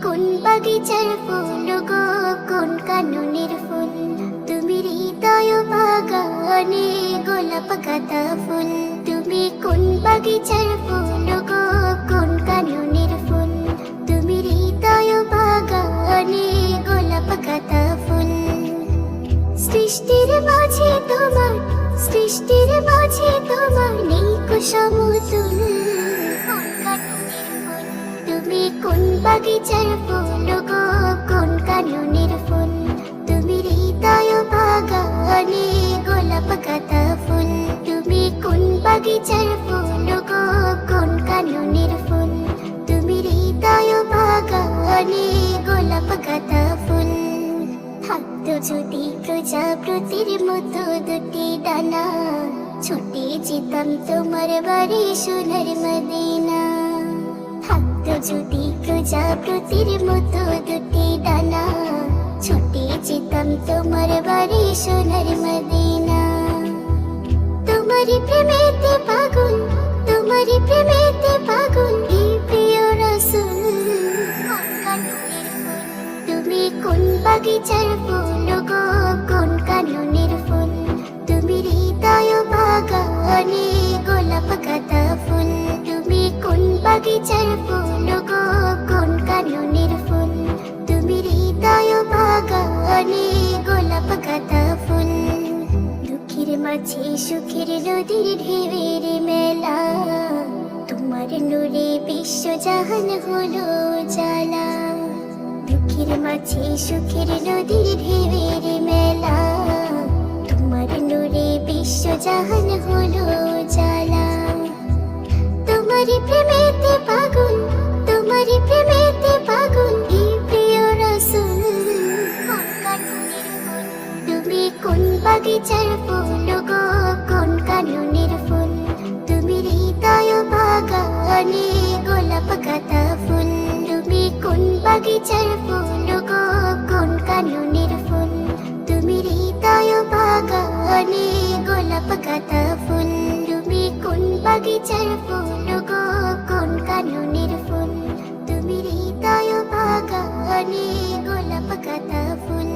কোন বাগিচার ফুল গো, কোন কাননের ফুল? তুমি হৃদয় বাগানে গোলাপ গাঁদা ফুল। তুমি কোন বাগিচার ফুল গো, কোন কাননের ফুল? তুমি হৃদয় বাগানে গোলাপ গাঁদা ফুল। সৃষ্টির মাঝে তোমার, সৃষ্টির মাঝে তোমার নেই কো সমতুল। তুমি কোন বাগিচার ফুল গো, কোন কাননের ফুল? তুমি হৃদয় বাগানে গোলাপ গাঁদা ফুল। তুমি কোন বাগিচার ফুল গো, কোন কাননের ফুল? তুমি হৃদয় বাগানে গোলাপ গাঁদা ফুল। থাকতো যদি প্রজাপতির মতো দুটি ডানা, ছুটে যেতাম তোমার বাড়ি সোনার মদিনা। থাকতো যদি প্রজাপতির মতো দুটি ডানা, ছুটে যেতাম তোমার বাড়ি সোনার মদিনা। তোমারই প্রেমেতে পাগল, তোমারই প্রেমেতে পাগল এই প্রিয় রাসূল। তুমি কোন বাগিচার ফুল গো, কোন কাননের ফুল? তুমি হৃদয় বাগানে গোলাপ গাঁদা ফুল। তুমি কোন বাগিচার ফুল গো, কোন কাননের ফুল? তুমি হৃদয় বাগানে গোলাপ গাঁদা ফুল। দুঃখের মাঝে সুখের নদীর ঢেউয়ের মেলা, তোমার নূরে বিশ্বজাহান হলো জালা। দুঃখের মাঝে সুখের নদীর ঢেউয়ের মেলা, তোমার নূরে বিশ্বজাহান হলো জালা। তোমারই প্রেমেতে পাগল, তোমারই প্রেমেতে পাগল এই প্রিয় রাসূল। তুমি কোন বাগিচার ফুল গো, কোন কাননের ফুল? তুমি হৃদয় বাগানে গোলাপ গাঁদা ফুল। তুমি কোন বাগিচার ফুল গো, কোন কাননের ফুল? তুমি হৃদয় বাগানে গোলাপ গাঁদা ফুল। তুমি কোন বাগিচার ফুল গো, কোন কাননের ফুল? তুমি হৃদয় বাগানে গোলাপ গাঁদা ফুল।